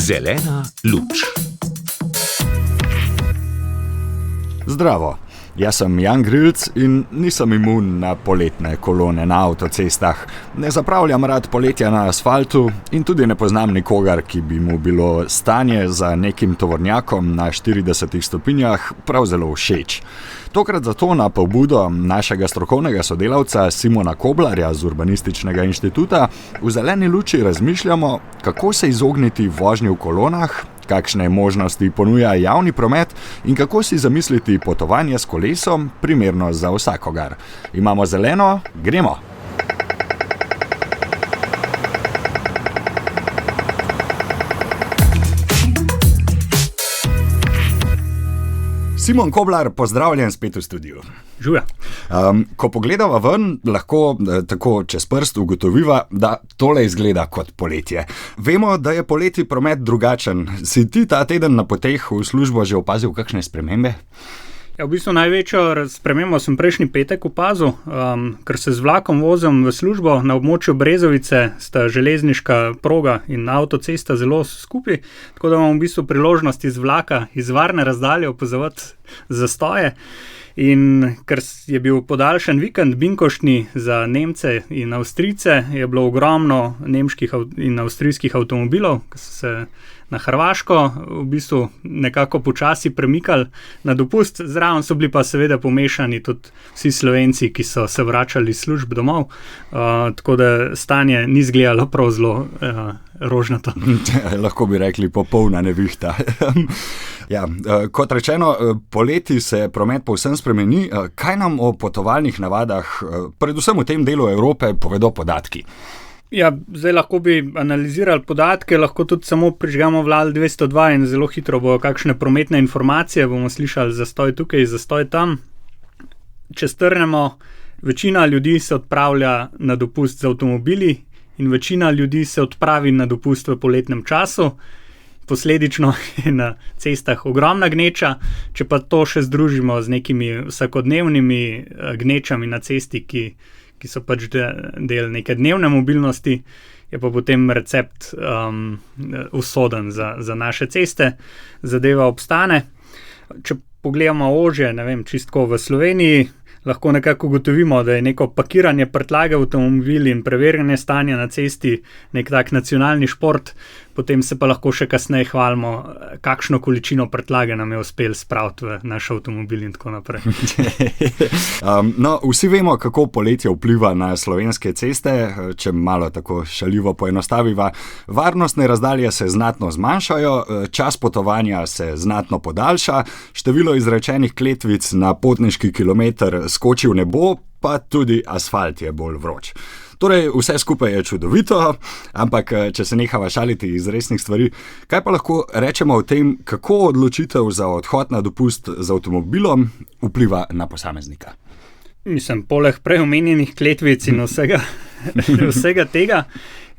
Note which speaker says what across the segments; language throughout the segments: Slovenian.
Speaker 1: Zelena luč.
Speaker 2: Zdravo, jaz sem Jan Grilc in nisem imun na poletne kolone na avtocestah. Ne zapravljam rad poletja na asfaltu in tudi ne poznam nikogar, ki bi mu bilo stanje za nekim tovornjakom na 40 stopinjah prav zelo všeč. Tokrat zato na pobudo našega strokovnega sodelavca Simona Koblarja z Urbanističnega inštituta v Zeleni luči razmišljamo, kako se izogniti vožnji v kolonah, kakšne možnosti ponuja javni promet in kako si zamisliti potovanje s kolesom primerno za vsakogar. Imamo zeleno, gremo! Simon Koblar, pozdravljen spet v studiu.
Speaker 3: Žuja.
Speaker 2: Ko pogledava ven, lahko tako čez prst ugotoviva, da tole izgleda kot poletje. Vemo, da je poleti promet drugačen. Si ti ta teden na poteh v službo že opazil kakšne spremembe?
Speaker 3: Ja, v bistvu največjo spremembo sem prejšnji petek opazil, ker se z vlakom vozim v službo na območju Brezovice, sta železniška proga in avtocesta zelo skupaj, tako da imam v bistvu priložnost iz vlaka, iz varne razdalje opazovati zastoje. In ker je bil podaljšan vikend binkoštni za Nemce in Avstrijce, je bilo ogromno nemških in avstrijskih avtomobilov, ki so se na Hrvaško v bistvu nekako počasi premikali na dopust. Zraven so bili pa seveda pomešani tudi vsi Slovenci, ki so se vračali iz služb domov, tako da stanje ni izgledalo prav zelo rožnato.
Speaker 2: Lahko bi rekli popolna nevihta. Ja, kot rečeno, poleti se promet povsem spremeni. Kaj nam o potovalnih navadah, predvsem v tem delu Evrope, povedo podatki?
Speaker 3: Ja, zdaj lahko bi analizirali podatke, lahko tudi samo prižgamo Vlal 202 in zelo hitro bojo kakšne prometne informacije, bomo slišali zastoj tukaj, zastoj tam. Če strnemo, večina ljudi se odpravlja na dopust z avtomobili in večina ljudi se odpravi na dopust v poletnem času. Posledično je na cestah ogromna gneča, če pa to še združimo z nekimi vsakodnevnimi gnečami na cesti, ki so pač del neke dnevne mobilnosti, je pa potem recept usoden za naše ceste, zadeva obstane. Če pogledamo ožje, ne vem, čistko v Sloveniji, lahko nekako ugotovimo, da je neko pakiranje prtljage v avtomobil in preverjanje stanja na cesti nek tak nacionalni šport, potem se pa lahko še kasneje hvalimo, kakšno količino prtljage nam je uspelo spraviti v naš avtomobil in tako naprej.
Speaker 2: Vsi vemo, kako poletje vpliva na slovenske ceste, če malo tako šaljivo poenostaviva. Varnostne razdalje se znatno zmanjšajo, čas potovanja se znatno podaljša, število izrečenih kletvic na potniški kilometer skoči v nebo, pa tudi asfalt je bolj vroč. Torej, vse skupaj je čudovito, ampak če se nehava šaliti iz resnih stvari, kaj pa lahko rečemo o tem, kako odločitev za odhod na dopust z avtomobilom vpliva na posameznika?
Speaker 3: Mislim, poleg prej omenjenih kletvic in vsega tega,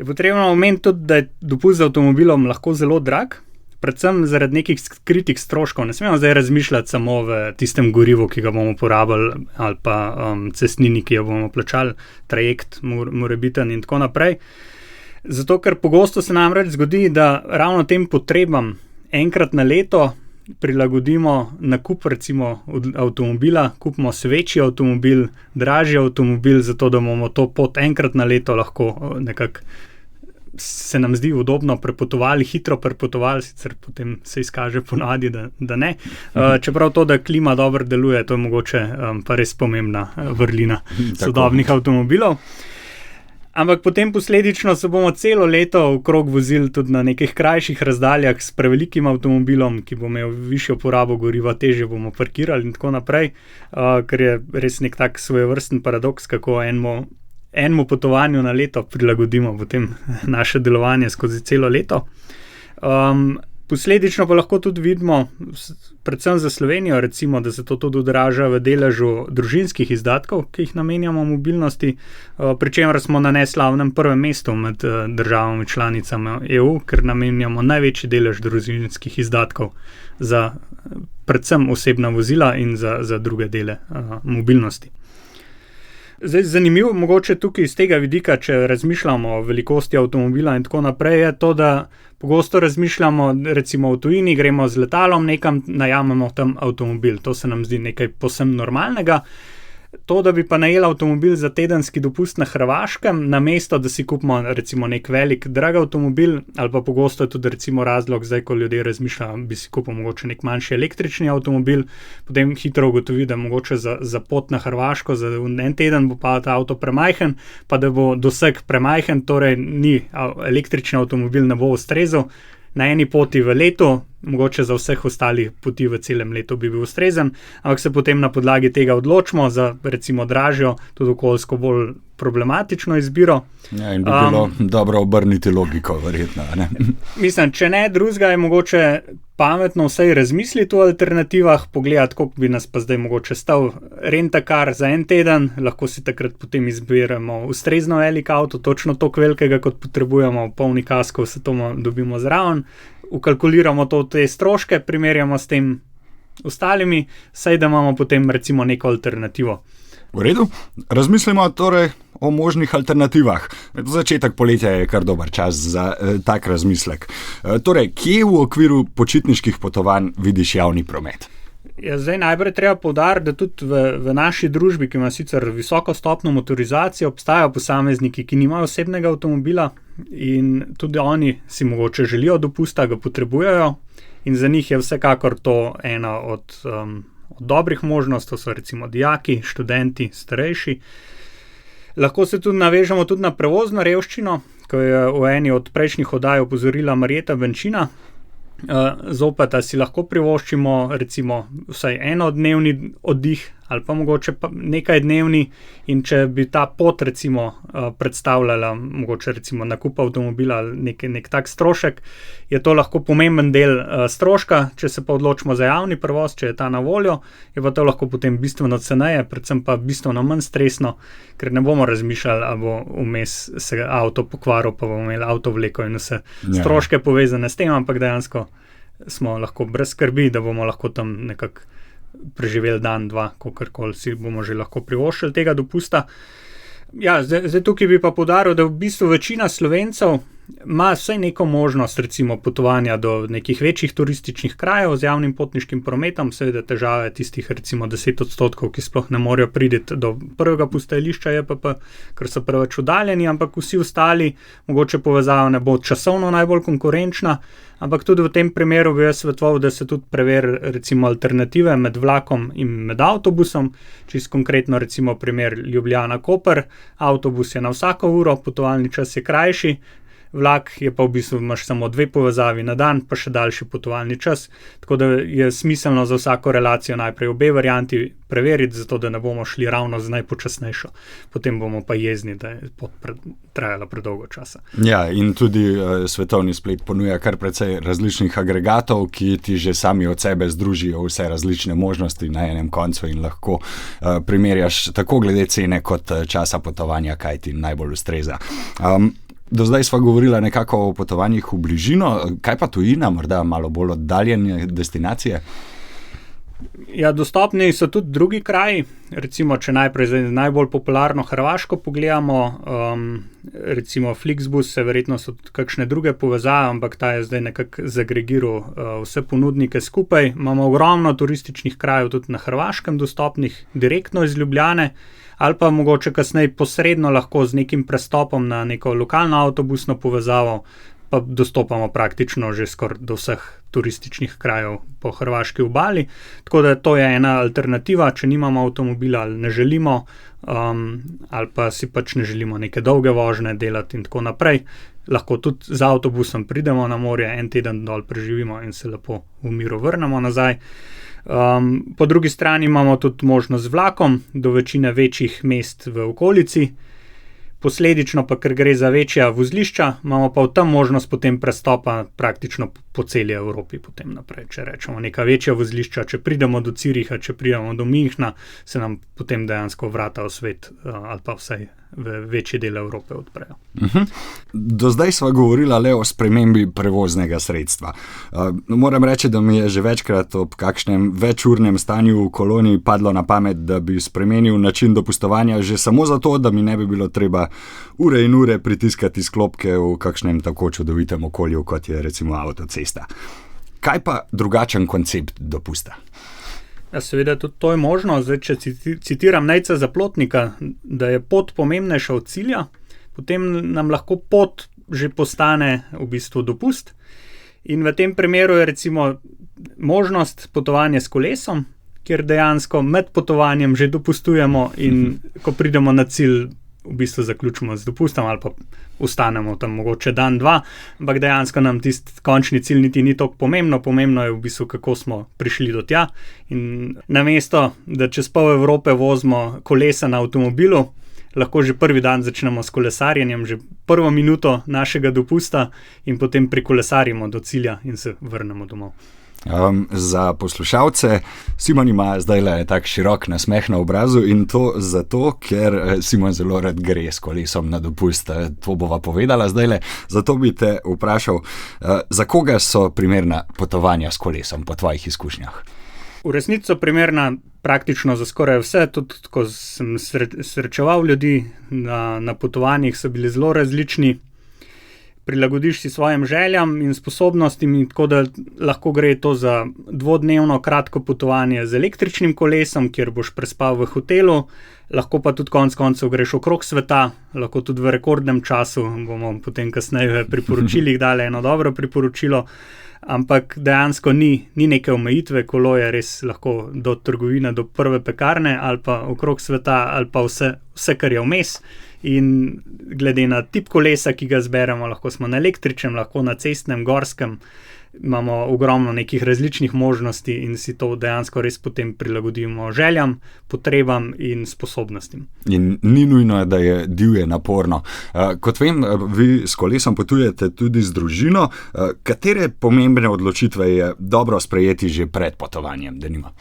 Speaker 3: je potrebno omeniti tudi, da je dopust z avtomobilom lahko zelo drag, predvsem zaradi nekih skritih stroškov. Ne smemo zdaj razmišljati samo v tistem gorivu, ki ga bomo porabili, ali pa cestnini, ki jo bomo plačali, trajekt morebiten in tako naprej. Zato, ker pogosto se namreč zgodi, da ravno tem potrebam enkrat na leto prilagodimo nakup recimo avtomobila, kupimo se večji avtomobil, dražji avtomobil, zato da bomo to pot enkrat na leto lahko nekako se nam zdi udobno prepotovali, hitro prepotovali, sicer potem se izkaže ponavadi, da ne. Čeprav to, da klima dobro deluje, to je mogoče pa res pomembna vrlina sodobnih avtomobilov. Ampak potem posledično se bomo celo leto okrog vozili tudi na nekih krajših razdaljah s prevelikim avtomobilom, ki bo imel višjo porabo goriva, težje bomo parkirali in tako naprej, ker je res nek tak svojevrsten paradoks, kako enemu potovanju na leto prilagodimo potem naše delovanje skozi celo leto. Posledično pa lahko tudi vidimo, predvsem za Slovenijo, recimo, da se to tudi odraža v deležu družinskih izdatkov, ki jih namenjamo mobilnosti, pri čemer smo na neslavnem prvem mestu med državami članicami EU, ker namenjamo največji delež družinskih izdatkov za predvsem osebna vozila in za druge dele mobilnosti. Zdaj, zanimivo mogoče tukaj iz tega vidika, če razmišljamo o velikosti avtomobila in tako naprej, je to, da pogosto razmišljamo, recimo v tujini, gremo z letalom nekam, najamemo tam avtomobil. To se nam zdi nekaj povsem normalnega. To, da bi pa najel avtomobil za tedenski dopust na Hrvaškem, namesto da si kupimo recimo nek velik, drag avtomobil, ali pa pogosto je tudi recimo razlog, zdaj ko ljudje razmišljajo, bi si kupil mogoče nek manjši električni avtomobil, potem hitro ugotovi, da mogoče za pot na Hrvaško za en teden bo pa ta avto premajhen, pa da bo doseg premajhen, torej električni avtomobil ne bo ustrezal. Na eni poti v letu, mogoče za vseh ostalih poti v celem letu bi bil ustrezen, ampak se potem na podlagi tega odločimo za recimo dražjo, tudi okoljsko bolj problematično izbiro.
Speaker 2: Ja, in bi bilo dobro obrniti logiko, verjetno. Ne?
Speaker 3: Mislim, če ne drugega, je mogoče pametno vsaj razmisliti o alternativah, pogledati, koliko bi nas pa zdaj mogoče stal rentakar za en teden, lahko si takrat potem izberemo ustrezno velik avto, točno toliko velikega, kot potrebujemo, polni kaskov, se to dobimo zraven, ukalkuliramo to te stroške, primerjamo s tem ostalimi, saj da imamo potem recimo neko alternativo.
Speaker 2: V redu, razmislimo torej o možnih alternativah. Začetek poletja je kar dober čas za tak razmislek. Torej, kje v okviru počitniških potovanj vidiš javni promet?
Speaker 3: Ja, zdaj najprej treba poudariti, da tudi v naši družbi, ki ima sicer visoko stopnjo motorizacije, obstajajo posamezniki, ki nimajo osebnega avtomobila in tudi oni si mogoče želijo dopusta, ga potrebujejo in za njih je vsekakor to ena od dobrih možnosti, to so recimo dijaki, študenti, starejši. Lahko se tudi navežemo tudi na prevozno revščino, ko je v eni od prejšnjih oddaj opozorila Marjeta Benčina. Zopet, si lahko privoščimo recimo vsaj enodnevni oddih ali pa mogoče pa nekaj dnevni in če bi ta pot recimo predstavljala mogoče recimo nakup avtomobila ali nek tak strošek, je to lahko pomemben del stroška, če se pa odločimo za javni prevoz, če je ta na voljo, je pa to lahko potem bistveno ceneje, predvsem pa bistveno manj stresno, ker ne bomo razmišljali, ali bo vmes se avto pokvaril, pa bomo imeli avtovleko in vse stroške povezane s tem, ampak dejansko smo lahko brez skrbi, da bomo lahko tam nekako preživeli dan, dva, kolikor si bomo že lahko privoščili tega dopusta. Ja, zdaj tukaj bi pa poudaril, da v bistvu večina Slovencev ima vsaj neko možnost recimo potovanja do nekih večjih turističnih krajev z javnim potniškim prometom, seveda težave tistih recimo 10%, ki sploh ne morejo priti do prvega postajališča JPP, ker so preveč oddaljeni, ampak vsi ostali, mogoče povezava ne bo časovno najbolj konkurenčna, ampak tudi v tem primeru bi jaz svetoval, da se tudi preveri recimo alternative med vlakom in med avtobusom, čisto konkretno recimo primer Ljubljana-Koper, avtobus je na vsako uro, potovalni čas je krajši, vlak je pa v bistvu imaš samo 2 povezavi na dan, pa še daljši potovalni čas, tako da je smiselno za vsako relacijo najprej obe varianti preveriti, zato da ne bomo šli ravno z najpočasnejšo, potem bomo pa jezni, da je pot trajala predolgo časa.
Speaker 2: Ja, in tudi svetovni splet ponuja kar precej različnih agregatov, ki ti že sami od sebe združijo vse različne možnosti na enem koncu in lahko primerjaš tako glede cene kot časa potovanja, kaj ti najbolj ustreza. Do zdaj sva govorila nekako o potovanjih v bližino, kaj pa tujina, morda malo bolj oddaljene destinacije?
Speaker 3: Ja, dostopni so tudi drugi kraji, recimo, če najbolj popularno Hrvaško pogledamo, recimo Flixbus, verjetno so tudi kakšne druge povezave, ampak ta je zdaj nekako zagregiral vse ponudnike skupaj. Imamo ogromno turističnih krajev tudi na Hrvaškem dostopnih direktno iz Ljubljane, ali pa mogoče kasneje posredno lahko z nekim prestopom na neko lokalno avtobusno povezavo, pa dostopamo praktično že skoraj do vseh turističnih krajev po hrvaški obali. Tako da to je ena alternativa, če nimamo avtomobila ali ne želimo, ali pa si pač ne želimo neke dolge vožnje delati in tako naprej. Lahko tudi z avtobusom pridemo na morje, en teden dol preživimo in se lepo v miru vrnemo nazaj. Po drugi strani imamo tudi možnost z vlakom do večine večjih mest v okolici, posledično pa, ker gre za večja vozlišča, imamo pa v tam možnost potem prestopa praktično po celi Evropi potem naprej. Če rečemo neka večja vozlišča, če pridemo do Züricha, če pridemo do Münchna, se nam potem dejansko vrata v svet ali pa vsaj v večji del Evrope odprejo.
Speaker 2: Do zdaj sva govorila le o spremembi prevoznega sredstva. Moram reči, da mi je že večkrat ob kakšnem večurnem stanju v koloni padlo na pamet, da bi spremenil način dopustovanja že samo zato, da mi ne bi bilo treba ure in ure pritiskati sklopke v kakšnem tako čudovitem okolju, kot je recimo avtocesta. Kaj pa drugačen koncept dopusta?
Speaker 3: Ja, seveda tudi to je možno. Zdaj, če citiram Nejca Zaplotnika, da je pot pomembnejša od cilja, potem nam lahko pot že postane v bistvu dopust. In v tem primeru je recimo možnost potovanja s kolesom, kjer dejansko med potovanjem že dopustujemo in ko pridemo na cilj, v bistvu zaključimo z dopustom ali pa ostanemo tam mogoče dan, dva, ampak dejansko nam tisti končni cilj niti ni toliko pomembno je v bistvu, kako smo prišli do tja. In namesto, da čez pol Evrope vozimo kolesa na avtomobilu, lahko že prvi dan začnemo s kolesarjenjem, že prvo minuto našega dopusta in potem prikolesarimo do cilja in se vrnemo domov.
Speaker 2: Za poslušalce, Simon ima zdaj le tak širok nasmeh na obrazu in to zato, ker Simon zelo rad gre s kolesom na dopust. To bova povedala zdaj le. Zato bi te vprašal, za koga so primerna potovanja s kolesom po tvojih izkušnjah?
Speaker 3: V resnici so primerna praktično za skoraj vse, tudi ko sem srečeval ljudi na potovanjih, so bili zelo različni. Prilagodiš si svojim željam in sposobnostim, tako da lahko gre to za dvodnevno kratko potovanje z električnim kolesom, kjer boš prespal v hotelu, lahko pa tudi konec koncev greš okrog sveta, lahko tudi v rekordnem času, bomo potem kasneje v priporočilih dali eno dobro priporočilo, ampak dejansko ni neke omejitve, kolo je res lahko do trgovine, do prve pekarne ali pa okrog sveta ali pa vse kar je vmes. In glede na tip kolesa, ki ga zberemo, lahko smo na električnem, lahko na cestnem, gorskem, imamo ogromno nekih različnih možnosti in si to dejansko res potem prilagodimo željam, potrebam in sposobnostim. In
Speaker 2: ni nujno, da je divje naporno. Kot vem, vi s kolesom potujete tudi z družino. Katere pomembne odločitve je dobro sprejeti že pred potovanjem, denimo?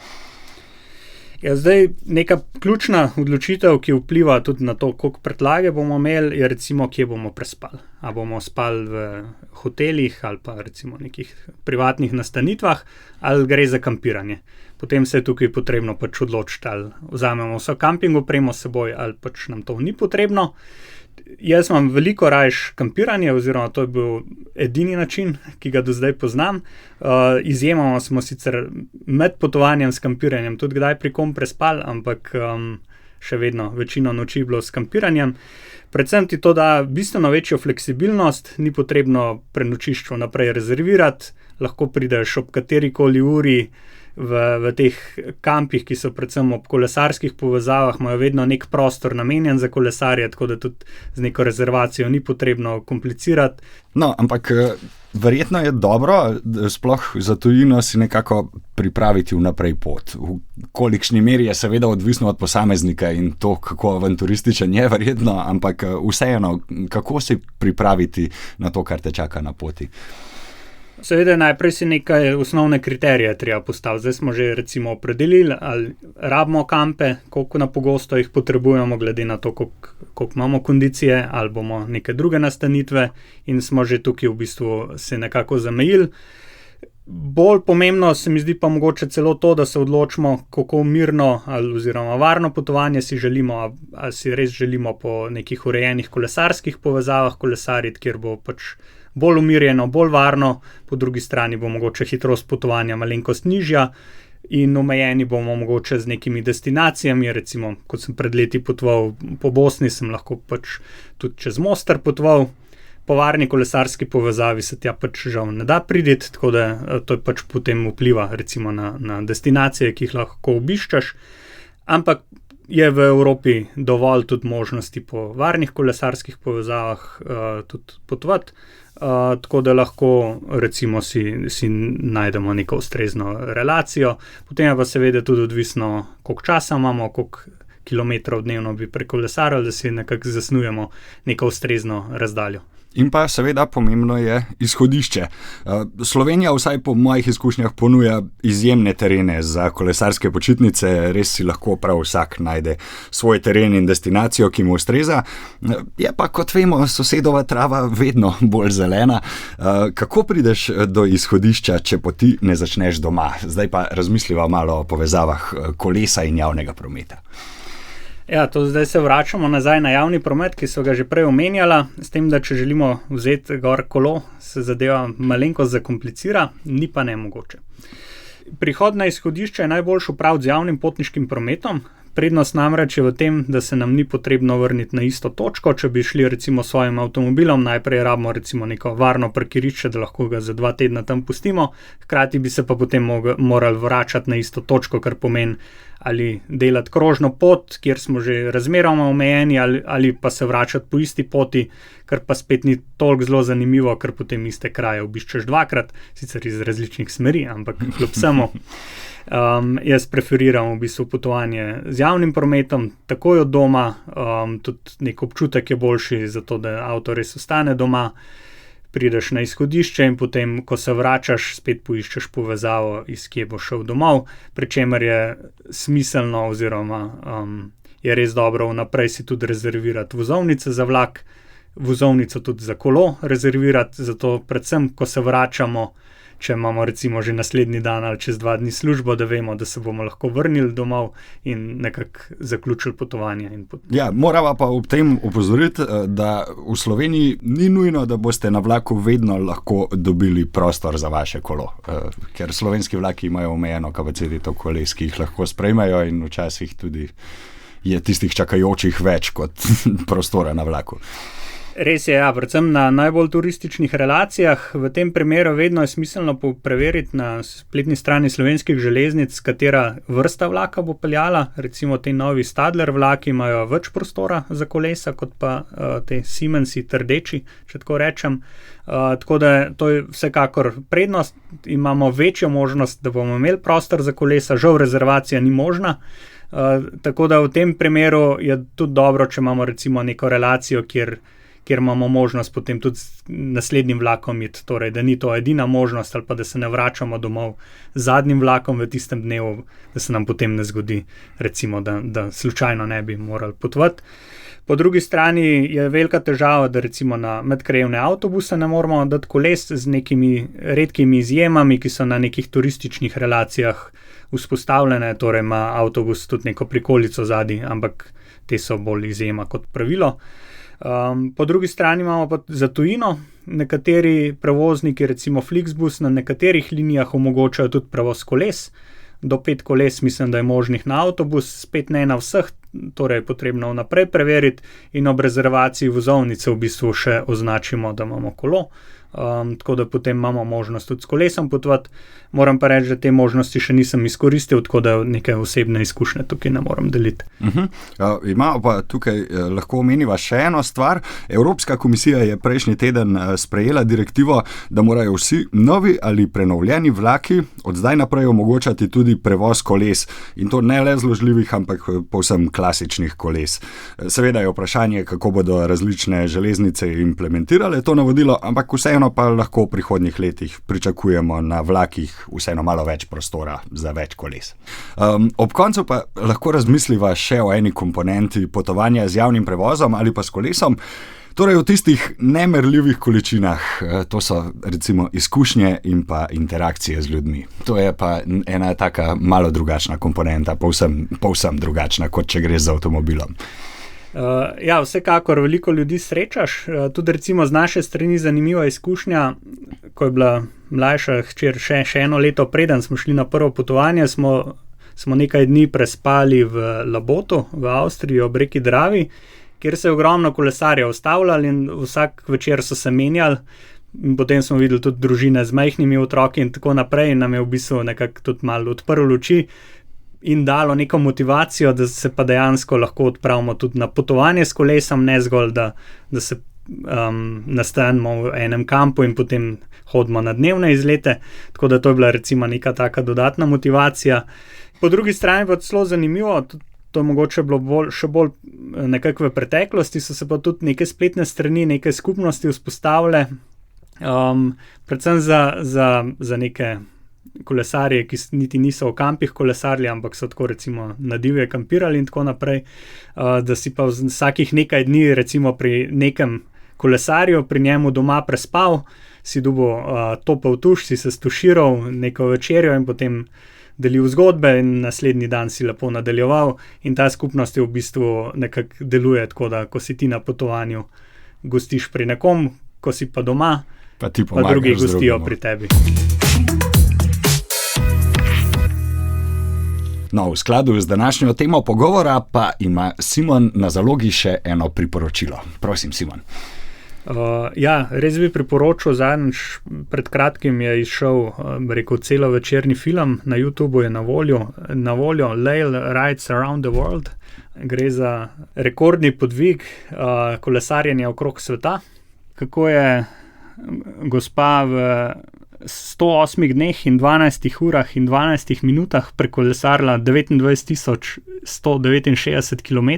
Speaker 3: Ja, zdaj neka ključna odločitev, ki vpliva tudi na to, koliko prtljage bomo imeli, je recimo, kje bomo prespali. A bomo spali v hotelih ali pa recimo nekih privatnih nastanitvah, ali gre za kampiranje. Potem se je tukaj potrebno pač odločiti, ali vzamemo vso kamping opremo s seboj, ali pač nam to ni potrebno. Jaz imam veliko rajš kampiranje, oziroma to je bil edini način, ki ga do zdaj poznam. Izjemoma smo sicer med potovanjem s kampiranjem tudi kdaj pri kom prespali, ampak še vedno večino noči bilo s kampiranjem. Predvsem ti to da bistveno večjo fleksibilnost, ni potrebno prenočišče vnaprej rezervirati, lahko prideš ob katerikoli uri. V teh kampih, ki so predvsem ob kolesarskih povezavah, imajo vedno nek prostor namenjen za kolesarje, tako da tudi z neko rezervacijo ni potrebno komplicirati.
Speaker 2: No, ampak verjetno je dobro, sploh za tujino si nekako pripraviti vnaprej pot. V kolikšni meri je seveda odvisno od posameznika in to, kako avanturističen je verjetno, ampak vseeno, kako se pripraviti na to, kar te čaka na poti?
Speaker 3: Seveda najprej si nekaj osnovne kriterije treba postaviti. Zdaj smo že recimo opredelili, ali rabimo kampe, koliko na pogosto jih potrebujemo, glede na to, koliko imamo kondicije, ali bomo neke druge nastanitve in smo že tukaj v bistvu se nekako zamejili. Bolj pomembno se mi zdi pa mogoče celo to, da se odločimo, kako mirno ali oziroma varno potovanje si želimo, ali si res želimo po nekih urejenih kolesarskih povezavah kolesariti, kjer bo pač bolj umirjeno, bolj varno, po drugi strani bo mogoče hitrost potovanja malenkost nižja in omejeni bomo mogoče z nekimi destinacijami, recimo, kot sem pred leti potoval po Bosni, sem lahko pač tudi čez Mostar potoval, po varni kolesarski povezavi se tja pač žal ne da priti, tako da to pač potem vpliva recimo na destinacije, ki jih lahko obiščeš, ampak je v Evropi dovolj tudi možnosti po varnih kolesarskih povezavah tudi potovati, tako da lahko recimo si najdemo neko ustrezno relacijo. Potem je pa seveda tudi odvisno, koliko časa imamo, koliko kilometrov dnevno bi prekolesarili, da si nekako zasnujemo neko ustrezno razdaljo.
Speaker 2: In pa seveda pomembno je izhodišče. Slovenija vsaj po mojih izkušnjah ponuja izjemne terene za kolesarske počitnice, res si lahko prav vsak najde svoj teren in destinacijo, ki mu ustreza. Je pa, kot vemo, sosedova trava vedno bolj zelena. Kako prideš do izhodišča, če poti ne začneš doma? Zdaj pa razmisliva malo o povezavah kolesa in javnega prometa.
Speaker 3: Ja, zdaj se vračamo nazaj na javni promet, ki so ga že prej omenjala, s tem, da če želimo vzeti gor kolo, se zadeva malenkost zakomplicira, ni pa nemogoče. Prihod na izhodišče je najboljši opraviti z javnim potniškim prometom. Prednost namreč je v tem, da se nam ni potrebno vrniti na isto točko. Če bi šli recimo s svojim avtomobilom, najprej rabimo recimo neko varno parkirišče, da lahko ga za 2 tedna tam pustimo, hkrati bi se pa potem morali vračati na isto točko, kar pomeni ali delati krožno pot, kjer smo že razmeroma omejeni, ali pa se vračati po isti poti, kar pa spet ni toliko zelo zanimivo, ker potem iste kraje obiščeš 2-krat, sicer iz različnih smeri, ampak kljub vsemu. Jaz preferiram v bistvu potovanje z javnim prometom, takoj od doma, tudi nek občutek je boljši, zato da avto res ostane doma. Prideš na izhodišče in potem, ko se vračaš, spet poiščeš povezavo, iz kje boš šel domov, pri čemer je smiselno oziroma je res dobro vnaprej si tudi rezervirati vozovnice za vlak, vozovnico tudi za kolo rezervirati, zato predvsem, ko se vračamo, če imamo recimo že naslednji dan ali čez 2 dni službo, da vemo, da se bomo lahko vrnili domov in nekako zaključili potovanje.
Speaker 2: Ja, morava pa ob tem opozoriti, da v Sloveniji ni nujno, da boste na vlaku vedno lahko dobili prostor za vaše kolo, ker slovenski vlaki imajo omejeno kapaciteto koles, ki jih lahko sprejmejo in včasih tudi je tistih čakajočih več kot prostora na vlaku.
Speaker 3: Res je, ja, predvsem na najbolj turističnih relacijah. V tem primeru vedno je smiselno preveriti na spletni strani Slovenskih železnic, katera vrsta vlaka bo peljala. Recimo te novi Stadler vlaki imajo več prostora za kolesa, kot pa te Siemensi trdeči, če tako rečem. Tako da to je vsekakor prednost. Imamo večjo možnost, da bomo imeli prostor za kolesa, žal rezervacija ni možna. Tako da v tem primeru je tudi dobro, če imamo recimo neko relacijo, kjer imamo možnost potem tudi z naslednjim vlakom iti, torej da ni to edina možnost ali pa da se ne vračamo domov z zadnjim vlakom v tistem dnevu, da se nam potem ne zgodi recimo, da slučajno ne bi morali potovati. Po drugi strani je velika težava, da recimo na medkrajevne avtobuse ne moramo dati koles z nekimi redkimi izjemami, ki so na nekih turističnih relacijah vzpostavljene, torej ima avtobus tudi neko prikolico zadaj, ampak te so bolj izjema kot pravilo. Po drugi strani imamo pa za tujino, nekateri prevozniki, recimo Flixbus, na nekaterih linijah omogočajo tudi prevoz koles, do 5 koles mislim, da je možnih na avtobus, spet ne na vseh, torej je potrebno vnaprej preveriti in ob rezervaciji vozovnice v bistvu še označimo, da imamo kolo. Tako da potem imamo možnost tudi s kolesom potovati. Moram pa reči, da te možnosti še nisem izkoristil, tako da neke osebne izkušnje tukaj ne moram deliti.
Speaker 2: Imamo pa tukaj, lahko omeniva še eno stvar. Evropska komisija je prejšnji teden sprejela direktivo, da morajo vsi novi ali prenovljeni vlaki od zdaj naprej omogočati tudi prevoz koles. In to ne le zložljivih, ampak povsem klasičnih koles. Seveda je vprašanje, kako bodo različne železnice implementirale to navodilo, ampak vseeno pa lahko v prihodnjih letih pričakujemo na vlakih vseeno malo več prostora za več koles. Ob koncu pa lahko razmisliva še o eni komponenti potovanja z javnim prevozom ali pa s kolesom, torej o tistih nemerljivih količinah, to so recimo izkušnje in pa interakcije z ljudmi. To je pa ena taka malo drugačna komponenta, povsem drugačna, kot če greš z avtomobilom.
Speaker 3: Ja, vsekakor veliko ljudi srečaš, tudi recimo z naše strani zanimiva izkušnja, ko je bila mlajša hčer še eno leto preden smo šli na prvo potovanje, smo nekaj dni prespali v Labotu, v Avstriji, ob reki Dravi, kjer se je ogromno kolesarjev ustavljali in vsak večer so se menjali. In potem smo videli tudi družine z majhnimi otroki in tako naprej in nam je v bistvu nekako tudi malo odprlo luči in dalo neko motivacijo, da se pa dejansko lahko odpravimo tudi na potovanje s kolesom, ne zgolj, da se nastanemo v enem kampu in potem hodimo na dnevne izlete, tako da to je bila recimo neka taka dodatna motivacija. Po drugi strani pa zelo zanimivo, to je mogoče bilo še bolj nekako v preteklosti, so se pa tudi neke spletne strani, neke skupnosti vzpostavile, predvsem za neke kolesarje, ki niti niso v kampih kolesarili, ampak so tako recimo na divje kampirali in tako naprej, da si pa vsakih nekaj dni recimo pri nekem kolesarju, pri njemu doma prespal, si dobil topel tuš, si se stuširal neko večerjo in potem delil zgodbe in naslednji dan si lepo nadaljeval in ta skupnost je v bistvu nekako deluje tako, da ko si ti na potovanju, gostiš pri nekom, ko si pa doma,
Speaker 2: pa
Speaker 3: drugi gostijo pri tebi.
Speaker 2: No, v skladu z današnjo temo pogovora pa ima Simon na zalogi še eno priporočilo. Prosim, Simon.
Speaker 3: Res bi priporočil, zadnjič pred kratkim je izšel, celovečerni film, na YouTubu je na voljo Lail Rides Around the World. Gre za rekordni podvig kolesarjenja okrog sveta. Kako je gospa v 108 dneh in 12 urah in 12 minutah prekolesarila 29.169 km,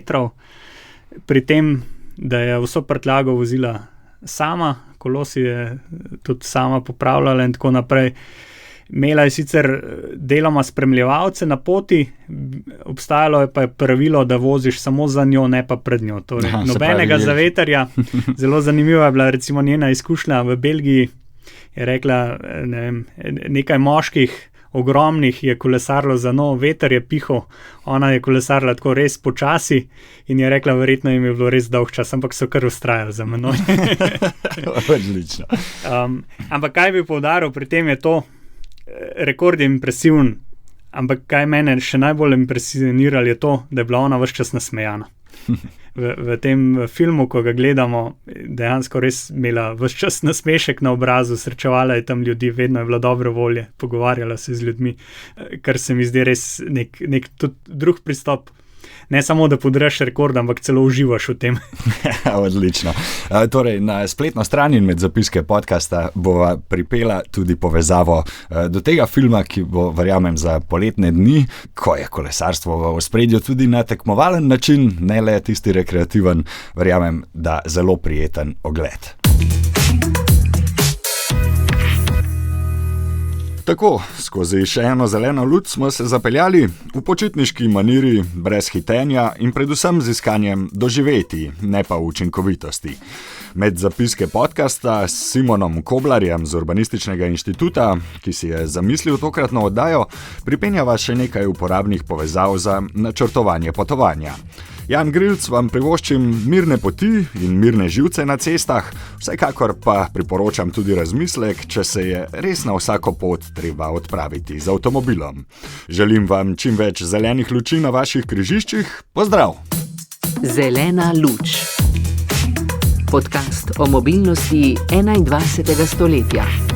Speaker 3: pri tem, da je vso prtljago vozila sama, kolo si je tudi sama popravljala in tako naprej. Imela je sicer deloma spremljevalce na poti, obstajalo je pa pravilo, da voziš samo za njo, ne pa pred njo. Torej, nobenega zavetarja. Zelo zanimiva je bila recimo njena izkušnja v Belgiji. Je rekla, nekaj moških, ogromnih je kolesarilo za njo, veter je pihal, ona je kolesarila tako res počasi in je rekla, verjetno jim je bilo res dolg čas, ampak so kar vztrajali za menoj.
Speaker 2: Odlično.
Speaker 3: Ampak kaj bi poudaril pri tem je to, rekord je impresiven, ampak kaj mene še najbolj impresioniralo je to, da je bila ona ves čas nasmejana. V tem filmu, ko ga gledamo, dejansko res imela ves čas nasmešek na obrazu, srečevala je tam ljudi, vedno je bila dobre volje, pogovarjala se z ljudmi, kar se mi zdi res nek tudi drug pristop. Ne samo, da podreš rekord, ampak celo uživaš v tem.
Speaker 2: Odlično. Torej, na spletno stran in med zapiske podcasta bova pripela tudi povezavo do tega filma, ki bo, verjamem, za poletne dni, ko je kolesarstvo v ospredju tudi na tekmovalen način, ne le tisti rekreativen, verjamem, da zelo prijeten ogled. Tako, skozi še eno zeleno luč smo se zapeljali v počitniški maniri, brez hitenja in predvsem z iskanjem doživetij, ne pa učinkovitosti. Med zapiske podcasta s Simonom Koblarjem z Urbanističnega inštituta, ki si je zamislil tokratno oddajo, pripenjava še nekaj uporabnih povezav za načrtovanje potovanja. Jan Grilc vam privoščim mirne poti in mirne živce na cestah, vsekakor pa priporočam tudi razmislek, če se je res na vsako pot treba odpraviti z avtomobilom. Želim vam čim več zelenih luči na vaših križiščih. Pozdrav!
Speaker 1: Zelena luč. Podcast o mobilnosti 21. stoletja.